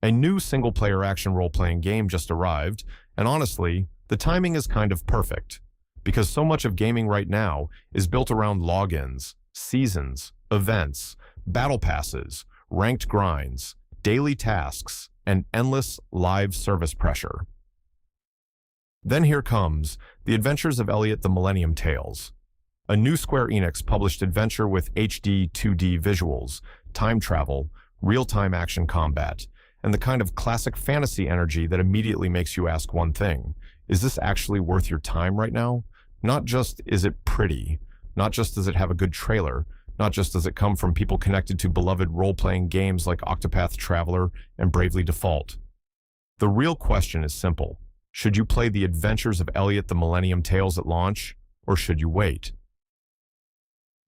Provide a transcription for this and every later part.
A new single-player action role-playing game just arrived, and honestly, the timing is kind of perfect, because so much of gaming right now is built around logins, seasons, events, battle passes, ranked grinds, daily tasks, and endless live service pressure. Then here comes The Adventures of Elliot, the Millennium Tales, a new Square Enix published adventure with HD 2D visuals, time travel, real-time action combat, and the kind of classic fantasy energy that immediately makes you ask one thing: is this actually worth your time right now? Not just is it pretty, not just does it have a good trailer, not just does it come from people connected to beloved role-playing games like Octopath Traveler and Bravely Default. The real question is simple. Should you play The Adventures of Elliot, the Millennium Tales at launch, or should you wait?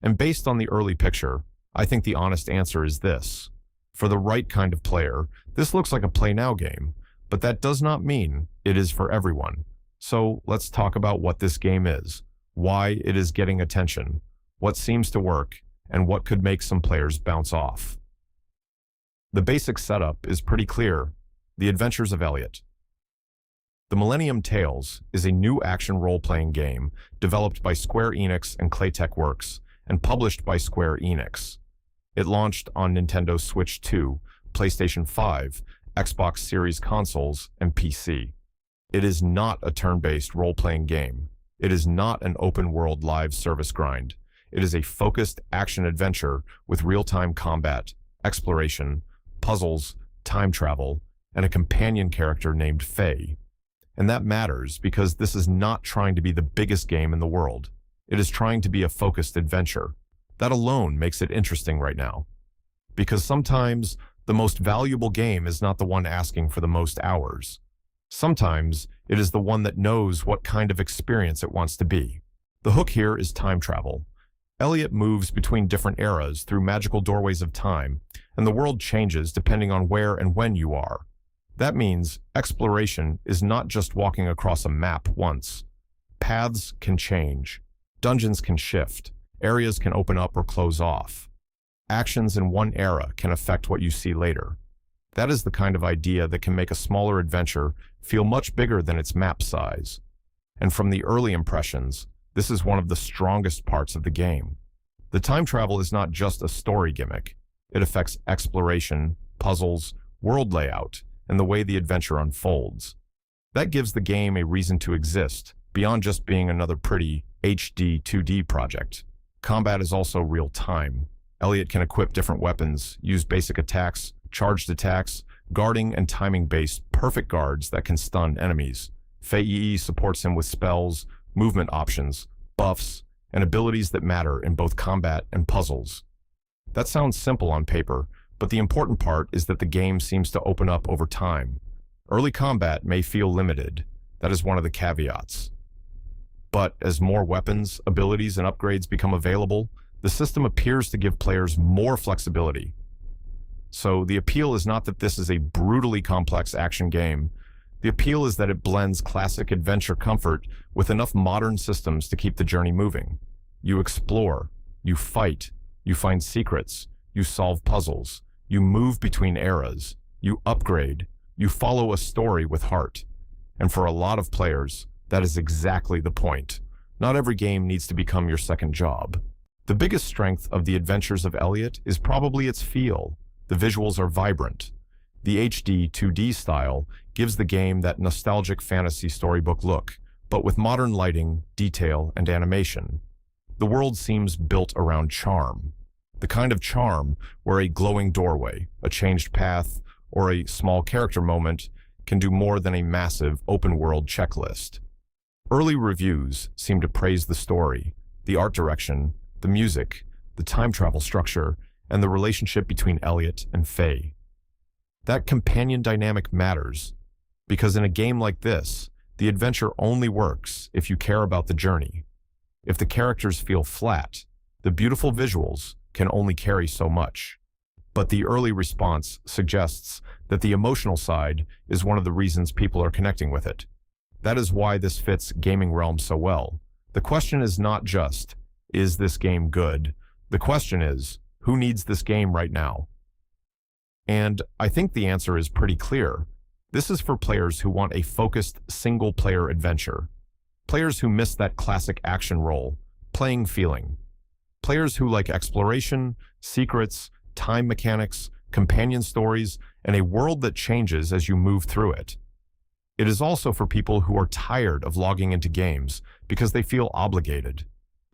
And based on the early picture, I think the honest answer is this. For the right kind of player, this looks like a play now game, but that does not mean it is for everyone. So let's talk about what this game is, why it is getting attention, what seems to work, and what could make some players bounce off. The basic setup is pretty clear: The Adventures of Elliot. The Millennium Tales is a new action role-playing game developed by Square Enix and Claytek Works and published by Square Enix. It launched on Nintendo Switch 2, PlayStation 5, Xbox Series consoles, and PC. It is not a turn-based role-playing game. It is not an open-world live service grind. It is a focused action-adventure with real-time combat, exploration, puzzles, time travel, and a companion character named Faye. And that matters because this is not trying to be the biggest game in the world. It is trying to be a focused adventure. That alone makes it interesting right now. Because sometimes the most valuable game is not the one asking for the most hours. Sometimes it is the one that knows what kind of experience it wants to be. The hook here is time travel. Elliot moves between different eras through magical doorways of time, and the world changes depending on where and when you are. That means exploration is not just walking across a map once. Paths can change. Dungeons can shift. Areas can open up or close off. Actions in one era can affect what you see later. That is the kind of idea that can make a smaller adventure feel much bigger than its map size. And from the early impressions, this is one of the strongest parts of the game. The time travel is not just a story gimmick. It affects exploration, puzzles, world layout, and the way the adventure unfolds. That gives the game a reason to exist, beyond just being another pretty HD 2D project. Combat is also real-time. Elliot can equip different weapons, use basic attacks, charged attacks, guarding and timing-based perfect guards that can stun enemies. Faye supports him with spells, movement options, buffs, and abilities that matter in both combat and puzzles. That sounds simple on paper, but the important part is that the game seems to open up over time. Early combat may feel limited. That is one of the caveats. But as more weapons, abilities, and upgrades become available, the system appears to give players more flexibility. So the appeal is not that this is a brutally complex action game. The appeal is that it blends classic adventure comfort with enough modern systems to keep the journey moving. You explore, you fight, you find secrets, you solve puzzles, you move between eras, you upgrade, you follow a story with heart. And for a lot of players, that is exactly the point. Not every game needs to become your second job. The biggest strength of The Adventures of Elliot is probably its feel. The visuals are vibrant. The HD 2D style gives the game that nostalgic fantasy storybook look, but with modern lighting, detail, and animation. The world seems built around charm. The kind of charm where a glowing doorway, a changed path, or a small character moment can do more than a massive open-world checklist. Early reviews seem to praise the story, the art direction, the music, the time travel structure, and the relationship between Elliot and Faye. That companion dynamic matters, because in a game like this, the adventure only works if you care about the journey. If the characters feel flat, the beautiful visuals can only carry so much. But the early response suggests that the emotional side is one of the reasons people are connecting with it. That is why this fits GamingRealm so well. The question is not just, is this game good? The question is, who needs this game right now? And I think the answer is pretty clear. This is for players who want a focused single-player adventure. Players who miss that classic action role, playing feeling. Players who like exploration, secrets, time mechanics, companion stories, and a world that changes as you move through it. It is also for people who are tired of logging into games because they feel obligated.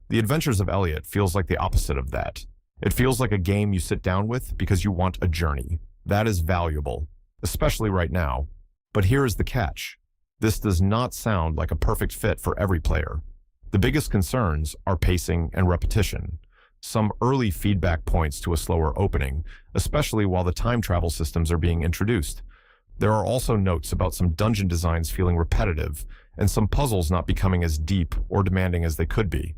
The Adventures of Elliot feels like the opposite of that. It feels like a game you sit down with because you want a journey. That is valuable, especially right now. But here is the catch. This does not sound like a perfect fit for every player. The biggest concerns are pacing and repetition. Some early feedback points to a slower opening, especially while the time travel systems are being introduced. There are also notes about some dungeon designs feeling repetitive, and some puzzles not becoming as deep or demanding as they could be.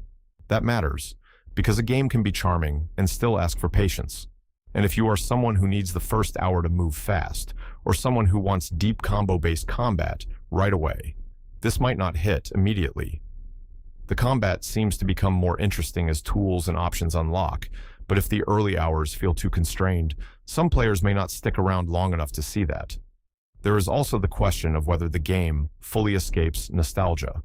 That matters, because a game can be charming and still ask for patience. And if you are someone who needs the first hour to move fast, or someone who wants deep combo-based combat right away, this might not hit immediately. The combat seems to become more interesting as tools and options unlock, but if the early hours feel too constrained, some players may not stick around long enough to see that. There is also the question of whether the game fully escapes nostalgia.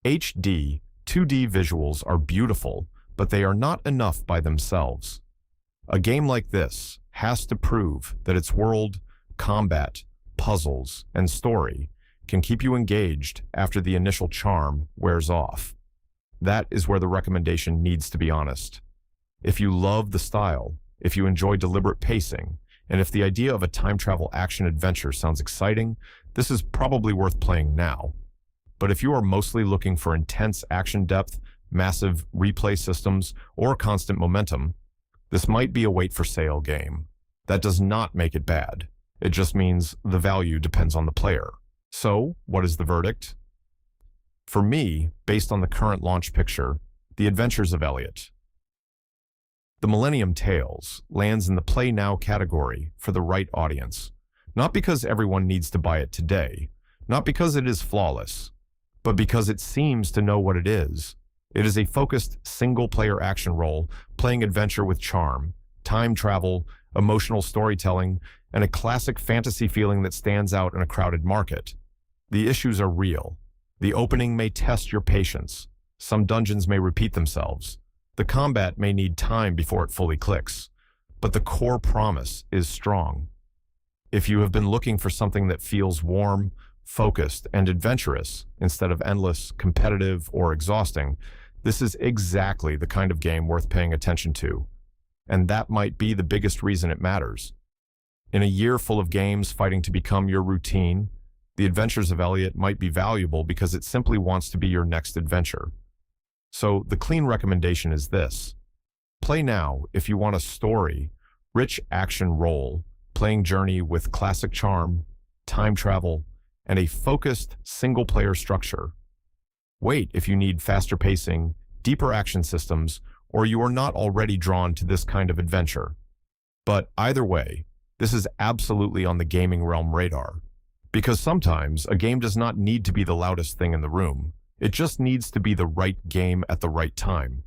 HD, 2D visuals are beautiful, but they are not enough by themselves. A game like this has to prove that its world, combat, puzzles, and story can keep you engaged after the initial charm wears off. That is where the recommendation needs to be honest. If you love the style, if you enjoy deliberate pacing, and if the idea of a time travel action adventure sounds exciting, this is probably worth playing now. But if you are mostly looking for intense action depth, massive replay systems, or constant momentum, this might be a wait-for-sale game. That does not make it bad. It just means the value depends on the player. So, what is the verdict? For me, based on the current launch picture, The Adventures of Elliot. The Millennium Tales lands in the Play Now category for the right audience. Not because everyone needs to buy it today, not because it is flawless, but because it seems to know what it is. It is a focused single-player action role, playing adventure with charm, time travel, emotional storytelling, and a classic fantasy feeling that stands out in a crowded market. The issues are real. The opening may test your patience. Some dungeons may repeat themselves. The combat may need time before it fully clicks. But the core promise is strong. If you have been looking for something that feels warm, focused, and adventurous instead of endless, competitive, or exhausting, this is exactly the kind of game worth paying attention to. And that might be the biggest reason it matters. In a year full of games fighting to become your routine, The Adventures of Elliot might be valuable because it simply wants to be your next adventure. So the clean recommendation is this. Play now if you want a story, rich action role, playing journey with classic charm, time travel, and a focused single-player structure. Wait if you need faster pacing, deeper action systems, or you are not already drawn to this kind of adventure. But either way, this is absolutely on the GamingRealm radar. Because sometimes a game does not need to be the loudest thing in the room. It just needs to be the right game at the right time.